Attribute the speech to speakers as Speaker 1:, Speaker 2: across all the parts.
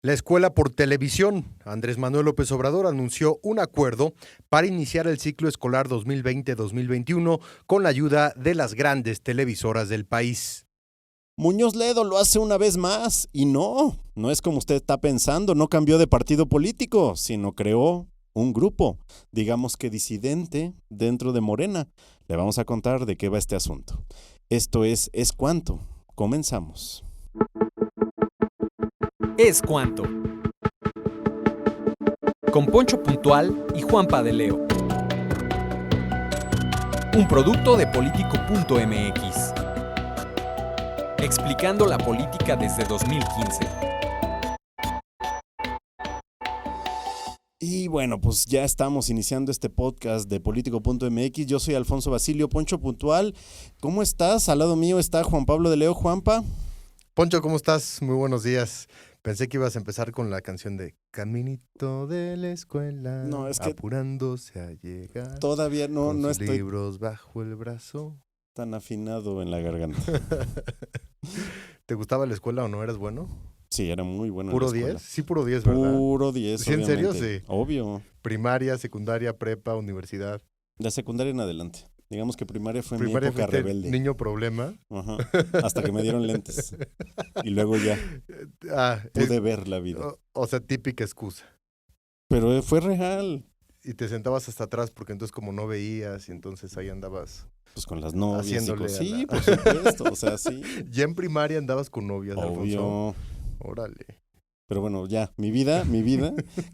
Speaker 1: La escuela por televisión. Andrés Manuel López Obrador anunció un acuerdo para iniciar el ciclo escolar 2020-2021 con la ayuda de las grandes televisoras del país.
Speaker 2: Muñoz Ledo lo hace una vez más y no es como usted está pensando, no cambió de partido político, sino creó un grupo, digamos que disidente dentro de Morena. Le vamos a contar de qué va este asunto. Esto es Cuánto. Comenzamos.
Speaker 3: Es Cuánto. Con Poncho Puntual y Juanpa de Leo. Un producto de Político.mx. Explicando la política desde 2015.
Speaker 2: Y bueno, pues ya estamos iniciando este podcast de Político.mx. Yo soy Alfonso Basilio, Poncho Puntual. ¿Cómo estás? Al lado mío está Juan Pablo de Leo. Juanpa.
Speaker 1: Poncho, ¿cómo estás? Muy buenos días. Pensé que ibas a empezar con la canción de Caminito de la escuela,
Speaker 2: No, es que
Speaker 1: apurándose a llegar.
Speaker 2: Todavía no estoy
Speaker 1: libros bajo el brazo.
Speaker 2: tan afinado en la garganta.
Speaker 1: ¿Te gustaba la escuela o no? ¿Eras bueno?
Speaker 2: Sí, era muy bueno.
Speaker 1: ¿Puro
Speaker 2: en la
Speaker 1: 10? Sí, puro 10, ¿verdad?
Speaker 2: Puro 10,
Speaker 1: ¿Sí, en serio?
Speaker 2: obviamente.
Speaker 1: Sí.
Speaker 2: Obvio.
Speaker 1: Primaria, secundaria, prepa, universidad.
Speaker 2: La secundaria en adelante. Digamos que primaria fue mi
Speaker 1: Primaria
Speaker 2: época
Speaker 1: fuiste
Speaker 2: rebelde.
Speaker 1: niño problema.
Speaker 2: Ajá. Hasta que me dieron lentes. Y luego ya pude ver la vida.
Speaker 1: O sea, típica excusa.
Speaker 2: Pero fue real.
Speaker 1: Y te sentabas hasta atrás porque entonces como no veías y entonces ahí andabas.
Speaker 2: Pues con las novias.
Speaker 1: Haciéndole
Speaker 2: Sí, por supuesto. O sea, sí.
Speaker 1: Ya en primaria andabas con novias,
Speaker 2: Obvio.
Speaker 1: Alfonso. Órale.
Speaker 2: Pero bueno, ya, mi vida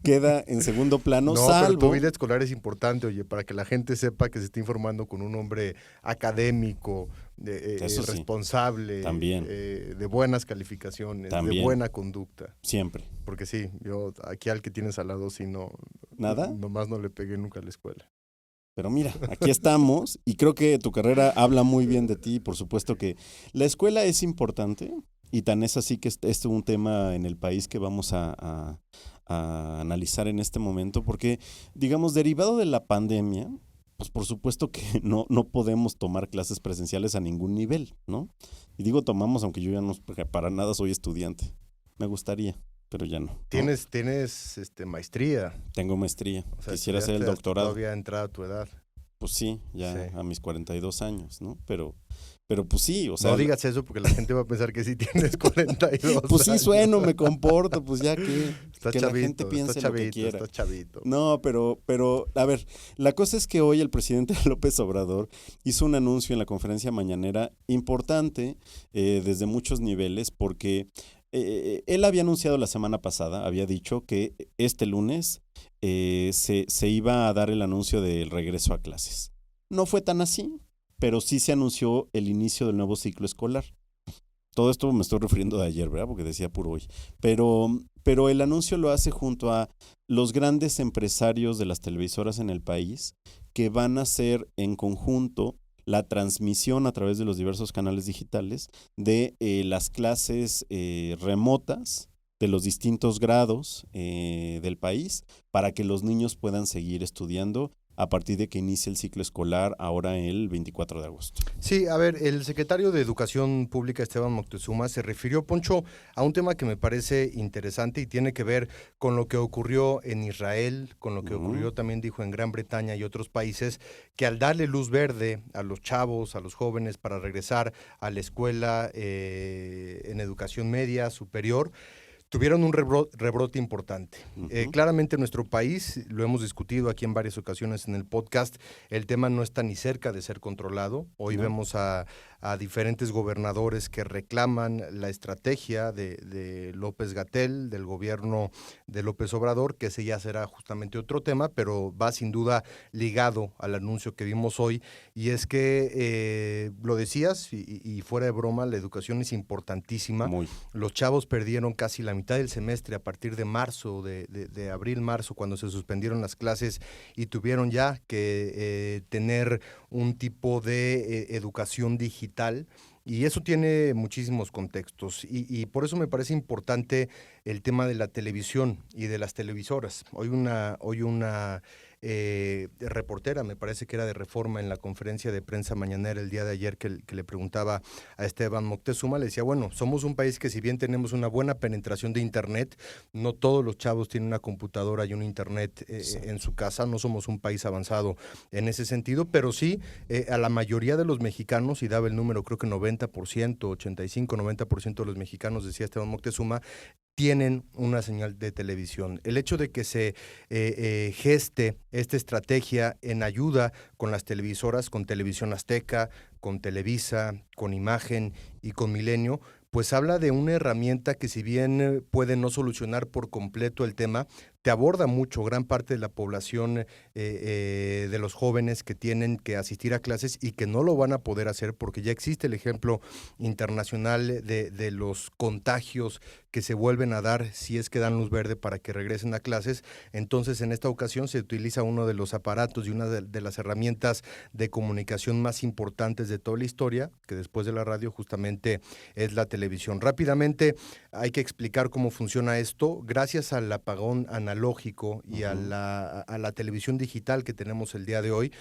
Speaker 2: queda en segundo plano,
Speaker 1: No,
Speaker 2: salvo...
Speaker 1: pero tu vida escolar es importante, oye, para que la gente sepa que se está informando con un hombre académico,
Speaker 2: Eso sí.
Speaker 1: responsable,
Speaker 2: También.
Speaker 1: De buenas calificaciones,
Speaker 2: También.
Speaker 1: de buena conducta.
Speaker 2: Siempre.
Speaker 1: Porque sí, yo aquí al que tienes al lado, sí, no.
Speaker 2: ¿Nada?
Speaker 1: Nomás no le pegué nunca a la escuela.
Speaker 2: Pero mira, aquí estamos y creo que tu carrera habla muy bien de ti. Por supuesto que la escuela es importante y tan es así que este es un tema en el país que vamos a analizar en este momento porque, digamos, derivado de la pandemia, pues por supuesto que no podemos tomar clases presenciales a ningún nivel, ¿no? Y digo tomamos, aunque yo ya no para nada soy estudiante. Me gustaría, pero ya no.
Speaker 1: Tienes maestría.
Speaker 2: Tengo maestría.
Speaker 1: O sea,
Speaker 2: quisiera hacer el doctorado.
Speaker 1: Todavía entrada a tu edad.
Speaker 2: Pues sí, ya
Speaker 1: Sí.
Speaker 2: a mis 42 años, ¿no? Pero pues sí, o sea...
Speaker 1: No digas eso porque la gente va a pensar que sí tienes 42
Speaker 2: Pues sí
Speaker 1: años.
Speaker 2: sueno, me comporto, pues ya que
Speaker 1: Estás
Speaker 2: la
Speaker 1: chavito,
Speaker 2: gente piense
Speaker 1: estás
Speaker 2: lo
Speaker 1: chavito,
Speaker 2: que quiera.
Speaker 1: estás chavito.
Speaker 2: No, pero, a ver, la cosa es que hoy el presidente López Obrador hizo un anuncio en la conferencia mañanera importante desde muchos niveles porque él había anunciado la semana pasada, había dicho que este lunes se iba a dar el anuncio del regreso a clases. No fue tan así, pero sí se anunció el inicio del nuevo ciclo escolar. Todo esto me estoy refiriendo de ayer, ¿verdad? Porque decía puro hoy. Pero el anuncio lo hace junto a los grandes empresarios de las televisoras en el país que van a hacer en conjunto la transmisión a través de los diversos canales digitales de las clases remotas de los distintos grados del país para que los niños puedan seguir estudiando a partir de que inicie el ciclo escolar ahora el 24 de agosto.
Speaker 1: Sí, a ver, el secretario de Educación Pública, Esteban Moctezuma, se refirió, Poncho, a un tema que me parece interesante y tiene que ver con lo que ocurrió en Israel, con lo que ocurrió también, dijo, en Gran Bretaña y otros países, que al darle luz verde a los chavos, a los jóvenes, para regresar a la escuela en educación media, superior, tuvieron un rebrote importante. Claramente en nuestro país, lo hemos discutido aquí en varias ocasiones en el podcast, el tema no está ni cerca de ser controlado. Hoy vemos a diferentes gobernadores que reclaman la estrategia de López-Gatell, del gobierno de López Obrador, que ese ya será justamente otro tema, pero va sin duda ligado al anuncio que vimos hoy, y es que, lo decías, y fuera de broma, la educación es importantísima.
Speaker 2: Muy.
Speaker 1: Los chavos perdieron casi la mitad del semestre a partir de marzo, de abril-marzo, cuando se suspendieron las clases y tuvieron ya que tener un tipo de educación digital. Y eso tiene muchísimos contextos y por eso me parece importante el tema de la televisión y de las televisoras. Hoy una reportera, me parece que era de Reforma, en la conferencia de prensa mañanera el día de ayer, que le preguntaba a Esteban Moctezuma, le decía, bueno, somos un país que si bien tenemos una buena penetración de internet, no todos los chavos tienen una computadora y un internet en su casa, no somos un país avanzado en ese sentido, pero sí a la mayoría de los mexicanos, y daba el número, creo que 90%, 85, 90% de los mexicanos, decía Esteban Moctezuma, tienen una señal de televisión. El hecho de que se geste esta estrategia en ayuda con las televisoras, con Televisión Azteca, con Televisa, con Imagen y con Milenio, pues habla de una herramienta que, si bien puede no solucionar por completo el tema, te aborda mucho gran parte de la población de los jóvenes que tienen que asistir a clases y que no lo van a poder hacer porque ya existe el ejemplo internacional de los contagios que se vuelven a dar si es que dan luz verde para que regresen a clases. Entonces, en esta ocasión se utiliza uno de los aparatos y una de las herramientas de comunicación más importantes de toda la historia, que después de la radio justamente es la televisión. Rápidamente hay que explicar cómo funciona esto. Gracias al apagón analógico y a la televisión digital que tenemos el día de hoy,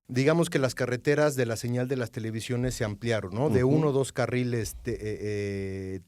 Speaker 1: digamos que las carreteras de la señal de las televisiones se ampliaron, ¿no? De 1 o 2 carriles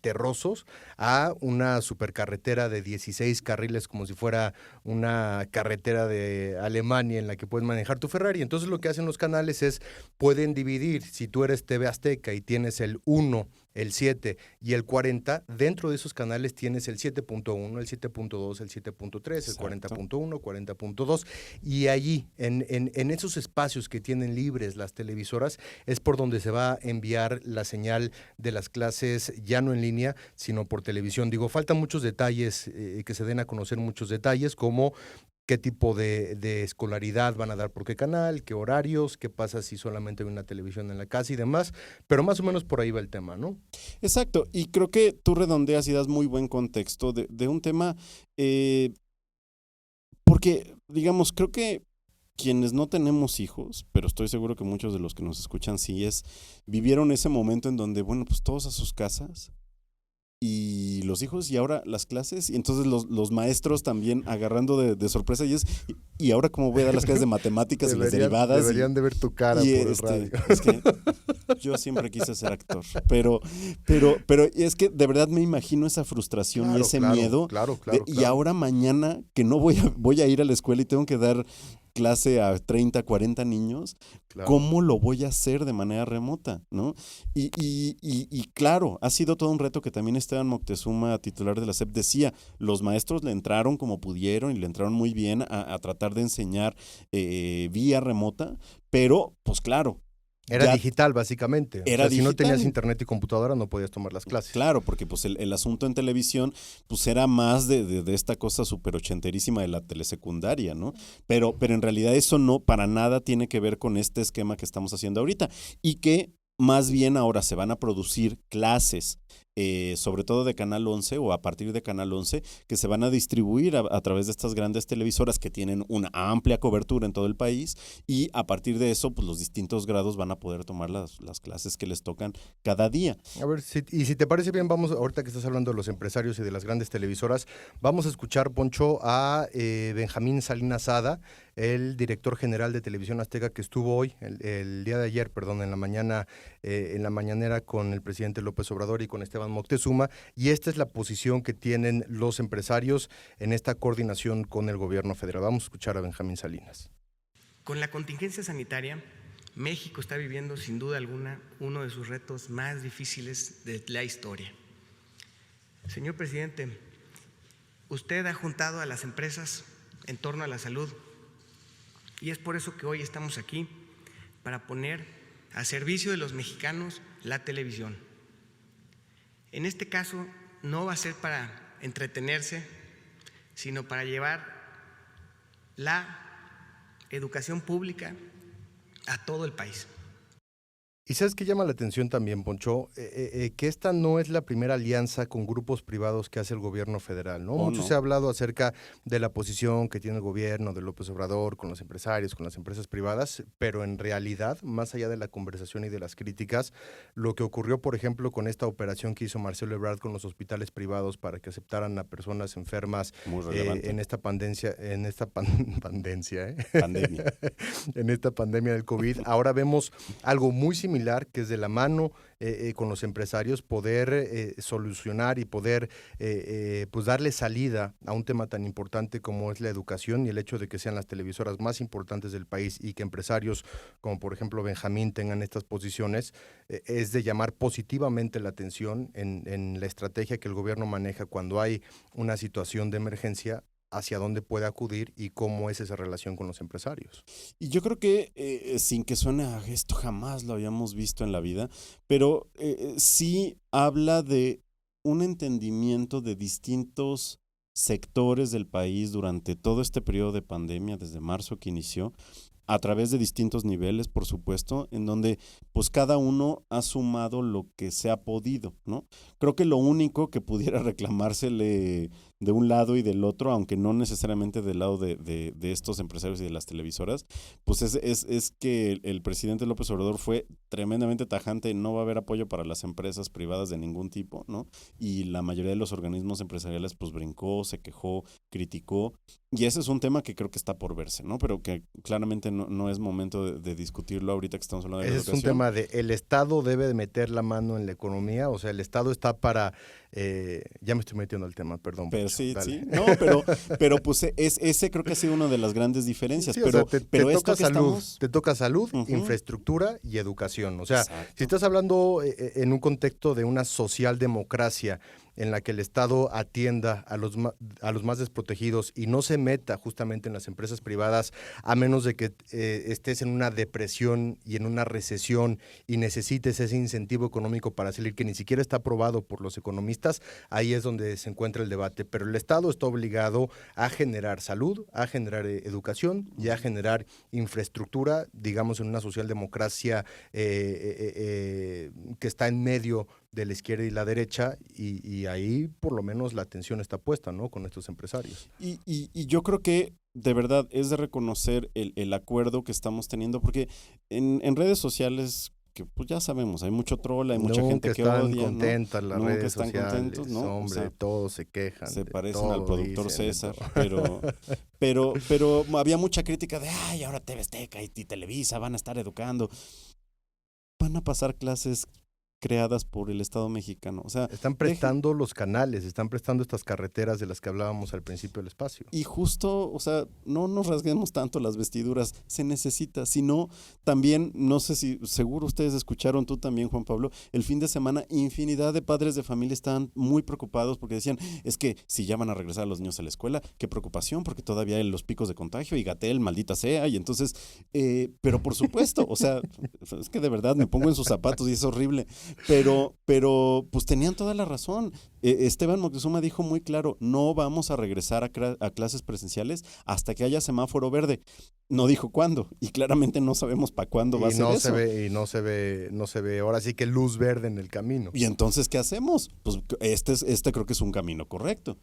Speaker 1: terrosos a una supercarretera de 16 carriles, como si fuera una carretera de Alemania en la que puedes manejar tu Ferrari. Entonces lo que hacen los canales es, pueden dividir, si tú eres TV Azteca y tienes el 1, el 7 y el 40, dentro de esos canales tienes el 7.1, el 7.2, el 7.3, el 40.1, 40.2, y allí, en esos espacios que tienen libres las televisoras, es por donde se va a enviar la señal de las clases, ya no en línea, sino por televisión. Digo, faltan muchos detalles, que se den a conocer muchos detalles, como qué tipo de escolaridad van a dar por qué canal, qué horarios, qué pasa si solamente hay una televisión en la casa y demás, pero más o menos por ahí va el tema, ¿no?
Speaker 2: Exacto, y creo que tú redondeas y das muy buen contexto de un tema, porque, digamos, creo que quienes no tenemos hijos, pero estoy seguro que muchos de los que nos escuchan sí vivieron ese momento en donde, bueno, pues todos a sus casas, y los hijos y ahora las clases, y entonces los maestros también agarrando de sorpresa, y ahora cómo voy a dar las clases de matemáticas y las derivadas.
Speaker 1: Deberían de ver tu cara por el radio.
Speaker 2: Es que yo siempre quise ser actor, pero es que de verdad me imagino esa frustración y ese miedo. Y ahora mañana que no voy a ir a la escuela y tengo que dar clase a 30, 40 niños, ¿cómo lo voy a hacer de manera remota? ¿No? Y claro, ha sido todo un reto que también Esteban Moctezuma, titular de la SEP, decía, los maestros le entraron como pudieron y le entraron muy bien a tratar de enseñar vía remota, pero pues claro,
Speaker 1: era digital, básicamente.
Speaker 2: Era digital.
Speaker 1: Si no tenías internet y computadora, no podías tomar las clases.
Speaker 2: Claro, porque pues el asunto en televisión pues era más de esta cosa súper ochenterísima de la telesecundaria, ¿no? Pero en realidad eso no para nada tiene que ver con este esquema que estamos haciendo ahorita. Y que más bien ahora se van a producir clases, sobre todo de Canal 11 o a partir de Canal 11, que se van a distribuir a través de estas grandes televisoras que tienen una amplia cobertura en todo el país, y a partir de eso, pues los distintos grados van a poder tomar las clases que les tocan cada día.
Speaker 1: A ver, si te parece bien, vamos, ahorita que estás hablando de los empresarios y de las grandes televisoras, vamos a escuchar, Poncho, a Benjamín Salinas Sada, el director general de Televisión Azteca, que estuvo hoy, el día de ayer, perdón, en la mañanera con el presidente López Obrador y con Esteban Moctezuma, y esta es la posición que tienen los empresarios en esta coordinación con el gobierno federal. Vamos a escuchar a Benjamín Salinas.
Speaker 4: Con la contingencia sanitaria, México está viviendo sin duda alguna uno de sus retos más difíciles de la historia. Señor presidente, usted ha juntado a las empresas en torno a la salud, y es por eso que hoy estamos aquí, para poner a servicio de los mexicanos la televisión. En este caso no va a ser para entretenerse, sino para llevar la educación pública a todo el país.
Speaker 1: Y sabes qué llama la atención también, Poncho, que esta no es la primera alianza con grupos privados que hace el gobierno federal, ¿no? Mucho se ha hablado acerca de la posición que tiene el gobierno de López Obrador con los empresarios, con las empresas privadas, pero en realidad, más allá de la conversación y de las críticas, lo que ocurrió, por ejemplo, con esta operación que hizo Marcelo Ebrard con los hospitales privados para que aceptaran a personas enfermas en esta pandemia,
Speaker 2: Pandemia.
Speaker 1: en esta pandemia del COVID, ahora vemos algo muy similar, que es de la mano con los empresarios, poder solucionar y poder pues darle salida a un tema tan importante como es la educación y el hecho de que sean las televisoras más importantes del país y que empresarios como por ejemplo Benjamín tengan estas posiciones, es de llamar positivamente la atención en la estrategia que el gobierno maneja cuando hay una situación de emergencia, hacia dónde puede acudir y cómo es esa relación con los empresarios.
Speaker 2: Y yo creo que, sin que suene a esto, jamás lo habíamos visto en la vida, pero sí habla de un entendimiento de distintos sectores del país durante todo este periodo de pandemia, desde marzo que inició, a través de distintos niveles, por supuesto, en donde pues cada uno ha sumado lo que se ha podido, ¿no? Creo que lo único que pudiera reclamársele de un lado y del otro, aunque no necesariamente del lado de estos empresarios y de las televisoras, pues es que el presidente López Obrador fue tremendamente tajante, no va a haber apoyo para las empresas privadas de ningún tipo, ¿no? Y la mayoría de los organismos empresariales pues brincó, se quejó, criticó, y ese es un tema que creo que está por verse, ¿no? Pero que claramente no es momento de discutirlo ahorita que estamos hablando de
Speaker 1: educación. Es un tema de el Estado debe de meter la mano en la economía, o sea, el Estado está para... ya me estoy metiendo al tema, perdón.
Speaker 2: Pero
Speaker 1: Poncho,
Speaker 2: sí,
Speaker 1: dale.
Speaker 2: sí. No, pero pues ese creo que ha sido una de las grandes diferencias.
Speaker 1: Sí,
Speaker 2: pero
Speaker 1: o sea,
Speaker 2: pero
Speaker 1: te
Speaker 2: esto
Speaker 1: toca
Speaker 2: que
Speaker 1: salud,
Speaker 2: estamos...
Speaker 1: te toca salud, infraestructura y educación. O sea,
Speaker 2: Exacto.
Speaker 1: si estás hablando en un contexto de una socialdemocracia en la que el Estado atienda a los más desprotegidos y no se meta justamente en las empresas privadas, a menos de que estés en una depresión y en una recesión y necesites ese incentivo económico para salir, que ni siquiera está aprobado por los economistas, ahí es donde se encuentra el debate. Pero el Estado está obligado a generar salud, a generar educación y a generar infraestructura, digamos, en una socialdemocracia que está en medio de la izquierda y la derecha, y ahí por lo menos la atención está puesta, ¿no? Con estos empresarios.
Speaker 2: Y yo creo que de verdad es de reconocer el acuerdo que estamos teniendo, porque en redes sociales, que pues ya sabemos, hay mucho troll, hay mucha gente que odia,
Speaker 1: están contentas las
Speaker 2: Nunca
Speaker 1: redes
Speaker 2: están
Speaker 1: sociales,
Speaker 2: contentos, ¿no?
Speaker 1: Hombre,
Speaker 2: O sea,
Speaker 1: todos se quejan.
Speaker 2: se
Speaker 1: de
Speaker 2: parecen
Speaker 1: todo,
Speaker 2: al productor
Speaker 1: dicen de
Speaker 2: César,
Speaker 1: todo.
Speaker 2: pero había mucha crítica de, ay, ahora TV Azteca y Televisa van a estar educando. Van a pasar clases creadas por el Estado mexicano. O sea,
Speaker 1: están prestando los canales, están prestando estas carreteras de las que hablábamos al principio del espacio.
Speaker 2: Y justo, o sea, no nos rasguemos tanto las vestiduras, se necesita, sino también, no sé si, seguro ustedes escucharon, tú también, Juan Pablo, el fin de semana infinidad de padres de familia estaban muy preocupados porque decían, es que si ya van a regresar a los niños a la escuela, qué preocupación, porque todavía hay los picos de contagio y Gatell, maldita sea, y entonces, pero por supuesto, o sea, es que de verdad me pongo en sus zapatos y es horrible. Pero pues tenían toda la razón. Esteban Moctezuma dijo muy claro, no vamos a regresar a clases presenciales hasta que haya semáforo verde. No dijo cuándo, y claramente no sabemos para cuándo va a ser eso.
Speaker 1: Y no se ve, ahora sí que luz verde en el camino.
Speaker 2: ¿Y entonces qué hacemos? Pues este creo que es un camino correcto.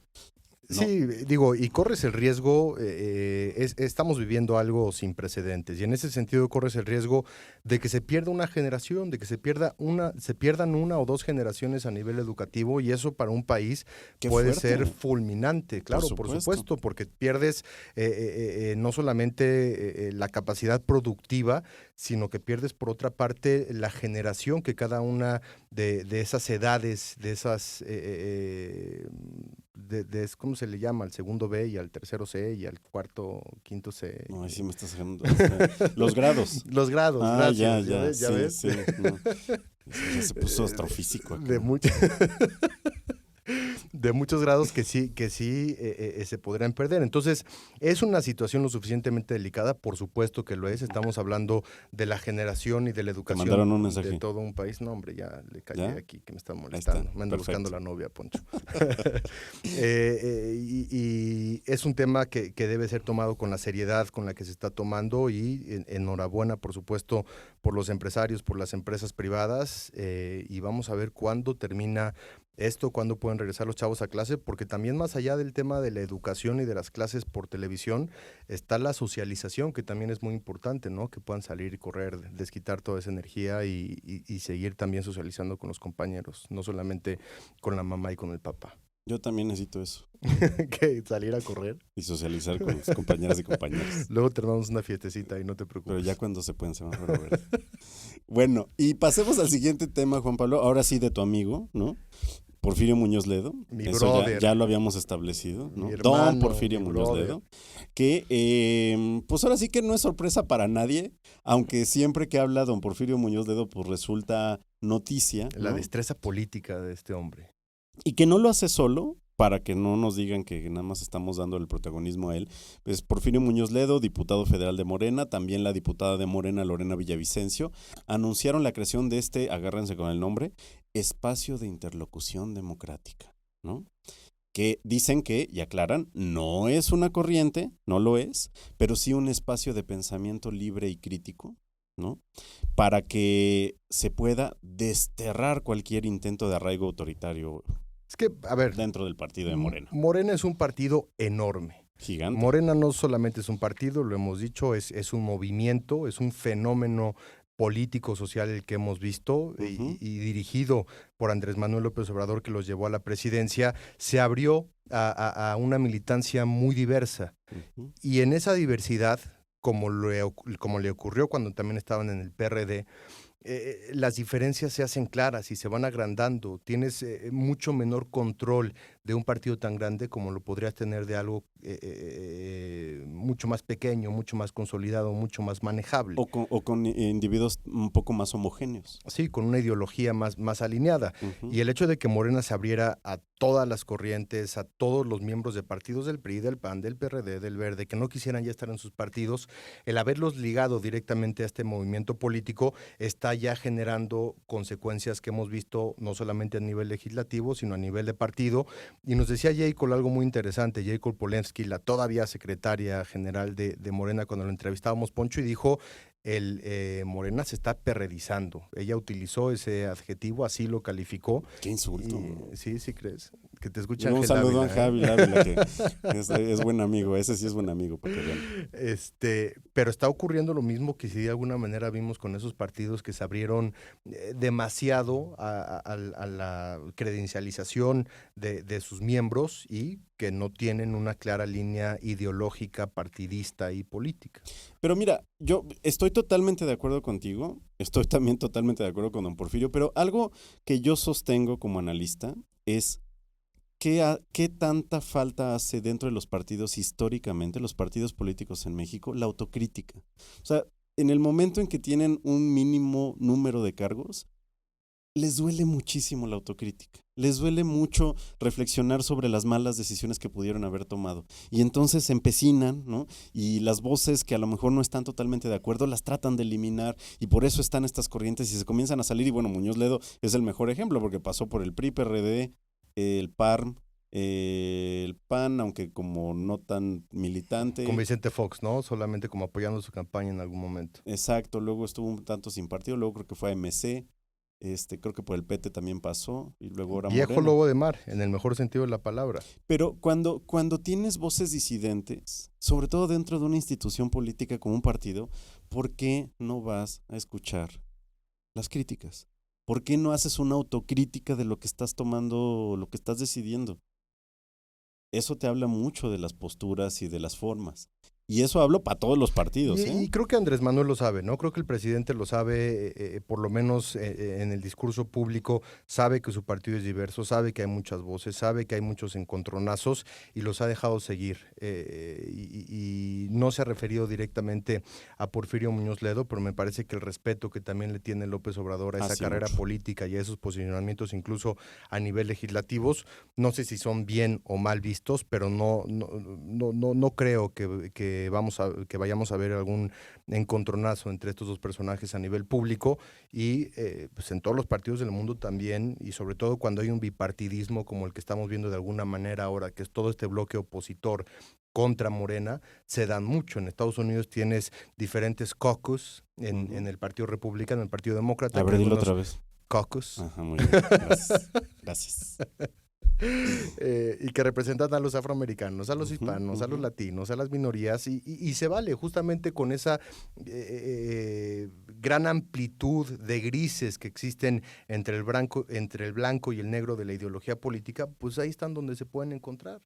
Speaker 2: ¿No?
Speaker 1: Sí, digo, y corres el riesgo, estamos viviendo algo sin precedentes, y en ese sentido corres el riesgo de que se pierda una generación, de que se pierdan una o dos generaciones a nivel educativo, y eso para un país puede ser fulminante, claro, por supuesto, porque pierdes no solamente la capacidad productiva, sino que pierdes por otra parte la generación que cada una de esas edades, de esas... ¿cómo se le llama? Al segundo B y al tercero C y al cuarto, quinto C.
Speaker 2: No, ahí sí me estás dejando. Los grados.
Speaker 1: Los grados, gracias.
Speaker 2: ¿Ya ves?
Speaker 1: Sí,
Speaker 2: no. Ya se puso astrofísico acá.
Speaker 1: de muchos grados que sí se podrían perder. Entonces, es una situación lo suficientemente delicada, por supuesto que lo es. Estamos hablando de la generación y de la educación
Speaker 2: mandaron un mensaje.
Speaker 1: de todo un país. No, hombre, ya le callé
Speaker 2: ¿Ya?
Speaker 1: aquí, que me están
Speaker 2: Ahí
Speaker 1: molestando.
Speaker 2: está,
Speaker 1: Me anda
Speaker 2: perfecto.
Speaker 1: buscando la novia, Poncho. Y es un tema que debe ser tomado con la seriedad con la que se está tomando y enhorabuena, por supuesto, por los empresarios, por las empresas privadas, y vamos a ver cuándo termina esto, cuándo pueden regresar los chavos a clase, porque también más allá del tema de la educación y de las clases por televisión, está la socialización, que también es muy importante, ¿no? Que puedan salir y correr, desquitar toda esa energía y seguir también socializando con los compañeros, no solamente con la mamá y con el papá.
Speaker 2: Yo también necesito eso.
Speaker 1: Que salir a correr.
Speaker 2: Y socializar con mis compañeras y compañeros.
Speaker 1: Luego terminamos una fiestecita y no te preocupes.
Speaker 2: Pero ya cuando se pueden semáforo verde. Bueno, y pasemos al siguiente tema, Juan Pablo. Ahora sí de tu amigo, ¿no? Porfirio Muñoz Ledo.
Speaker 1: Mi
Speaker 2: Eso
Speaker 1: brother.
Speaker 2: ya lo habíamos establecido, ¿no?
Speaker 1: Mi hermano,
Speaker 2: Don Porfirio
Speaker 1: mi
Speaker 2: Muñoz
Speaker 1: brother.
Speaker 2: Ledo. Que, pues ahora sí que no es sorpresa para nadie, aunque siempre que habla don Porfirio Muñoz Ledo, pues resulta noticia.
Speaker 1: La
Speaker 2: ¿no?
Speaker 1: destreza política de este hombre.
Speaker 2: Y que no lo hace solo, para que no nos digan que nada más estamos dando el protagonismo a él. Pues Porfirio Muñoz Ledo, diputado federal de Morena, también la diputada de Morena, Lorena Villavicencio, anunciaron la creación de este, agárrense con el nombre, Espacio de Interlocución Democrática, ¿no? Que dicen que, y aclaran, no es una corriente, no lo es, pero sí un espacio de pensamiento libre y crítico, ¿no? Para que se pueda desterrar cualquier intento de arraigo autoritario
Speaker 1: Es que, a ver,
Speaker 2: dentro del partido de Morena.
Speaker 1: Morena es un partido enorme.
Speaker 2: Gigante.
Speaker 1: Morena no solamente es un partido, lo hemos dicho, es un movimiento, es un fenómeno político, social el que hemos visto y dirigido por Andrés Manuel López Obrador, que los llevó a la presidencia, se abrió a una militancia muy diversa.
Speaker 2: Ujú.
Speaker 1: Y en esa diversidad, como le ocurrió cuando también estaban en el PRD, las diferencias se hacen claras y se van agrandando. Tienes mucho menor control de un partido tan grande como lo podrías tener de algo mucho más pequeño, mucho más consolidado, mucho más manejable.
Speaker 2: O con individuos un poco más homogéneos.
Speaker 1: Sí, con una ideología más alineada.
Speaker 2: Ujú.
Speaker 1: Y el hecho de que Morena se abriera a todas las corrientes, a todos los miembros de partidos del PRI, del PAN, del PRD, del Verde, que no quisieran ya estar en sus partidos, el haberlos ligado directamente a este movimiento político está ya generando consecuencias que hemos visto no solamente a nivel legislativo, sino a nivel de partido. Y nos decía Jacob algo muy interesante, Jacob Polensky, la todavía secretaria general de Morena, cuando lo entrevistábamos, Poncho, y dijo, Morena se está perredizando. Ella utilizó ese adjetivo, así lo calificó.
Speaker 2: Qué insulto.
Speaker 1: Sí, sí crees. Que te
Speaker 2: Y
Speaker 1: escucha
Speaker 2: un
Speaker 1: Ángel
Speaker 2: saludo a
Speaker 1: Ávila,
Speaker 2: Javi Ávila, que es buen amigo. Ese sí es buen amigo, para que vean.
Speaker 1: Pero está ocurriendo lo mismo que si de alguna manera vimos con esos partidos que se abrieron demasiado a la credencialización de sus miembros y que no tienen una clara línea ideológica, partidista y política.
Speaker 2: Pero mira, yo estoy totalmente de acuerdo contigo, estoy también totalmente de acuerdo con don Porfirio, pero algo que yo sostengo como analista es ¿qué tanta falta hace dentro de los partidos históricamente, los partidos políticos en México, la autocrítica? O sea, en el momento en que tienen un mínimo número de cargos, les duele muchísimo la autocrítica. Les duele mucho reflexionar sobre las malas decisiones que pudieron haber tomado. Y entonces se empecinan, ¿no? Y las voces que a lo mejor no están totalmente de acuerdo las tratan de eliminar y por eso están estas corrientes y se comienzan a salir. Y bueno, Muñoz Ledo es el mejor ejemplo porque pasó por el PRI, PRD, el PARM, el PAN, aunque como no tan militante.
Speaker 1: Con Vicente Fox, ¿no? Solamente como apoyando su campaña en algún momento.
Speaker 2: Exacto, luego estuvo un tanto sin partido, luego creo que fue a MC. Creo que por el PT también pasó y luego ahora
Speaker 1: Viejo
Speaker 2: Morena.
Speaker 1: lobo de mar, en el mejor sentido de la palabra.
Speaker 2: Pero cuando tienes voces disidentes, sobre todo dentro de una institución política como un partido, ¿por qué no vas a escuchar las críticas? ¿Por qué no haces una autocrítica de lo que estás tomando, lo que estás decidiendo? Eso te habla mucho de las posturas y de las formas. Y eso hablo para todos los partidos.
Speaker 1: Y creo que Andrés Manuel lo sabe, ¿no? Creo que el presidente lo sabe, por lo menos en el discurso público, sabe que su partido es diverso, sabe que hay muchas voces, sabe que hay muchos encontronazos y los ha dejado seguir. Y no se ha referido directamente a Porfirio Muñoz Ledo, pero me parece que el respeto que también le tiene López Obrador a esa carrera política y a esos posicionamientos incluso a nivel legislativos, no sé si son bien o mal vistos, pero no creo que vayamos a ver algún encontronazo entre estos dos personajes a nivel público y pues en todos los partidos del mundo también, y sobre todo cuando hay un bipartidismo como el que estamos viendo de alguna manera ahora, que es todo este bloque opositor contra Morena, se dan mucho. En Estados Unidos tienes diferentes caucus en el Partido Republicano, en el Partido Demócrata.
Speaker 2: A ver, dilo otra vez.
Speaker 1: Caucus.
Speaker 2: Ajá, muy bien. Gracias.
Speaker 1: Y que representan a los afroamericanos, a los hispanos, a los latinos, a las minorías, y se vale justamente con esa gran amplitud de grises que existen entre el blanco y el negro de la ideología política, pues ahí están donde se pueden encontrar.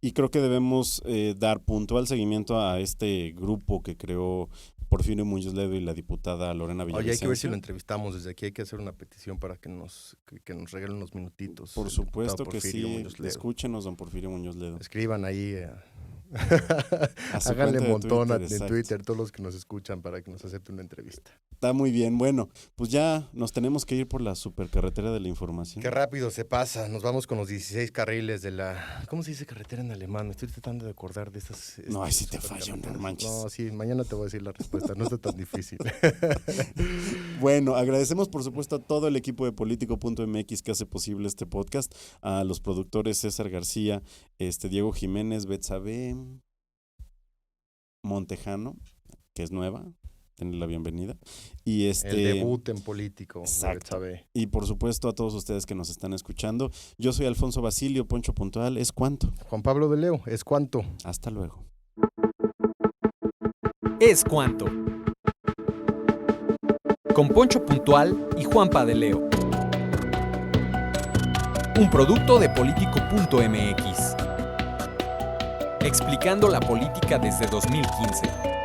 Speaker 2: Y creo que debemos dar puntual seguimiento a este grupo que creó Porfirio Muñoz Ledo y la diputada Lorena Villavicencio.
Speaker 1: Oye, hay que ver si lo entrevistamos desde aquí, hay que hacer una petición para que nos regalen unos minutitos.
Speaker 2: Por supuesto que sí, escúchenos, don Porfirio Muñoz Ledo.
Speaker 1: Escriban ahí, háganle montón en Twitter todos los que nos escuchan para que nos acepten una entrevista.
Speaker 2: Está muy bien, bueno, pues ya nos tenemos que ir por la supercarretera de la información.
Speaker 1: Qué rápido se pasa, nos vamos con los 16 carriles de la... ¿Cómo se dice carretera en alemán? Me estoy tratando de acordar de estas...
Speaker 2: No, ahí sí te fallo, no manches.
Speaker 1: No, sí, mañana te voy a decir la respuesta, no está tan difícil.
Speaker 2: Bueno, agradecemos por supuesto a todo el equipo de Politico.mx que hace posible este podcast, a los productores César García, Diego Jiménez, Betsabe Montejano, que es nueva, denle la bienvenida. Y
Speaker 1: el debut en Político.
Speaker 2: Exacto. Y por supuesto a todos ustedes que nos están escuchando. Yo soy Alfonso Basilio, Poncho Puntual, ¿es cuánto?
Speaker 1: Juan Pablo de Leo, ¿es cuánto?
Speaker 2: Hasta luego.
Speaker 3: Es cuánto. Con Poncho Puntual y Juanpa de Leo. Un producto de Politico.mx. Explicando la política desde 2015.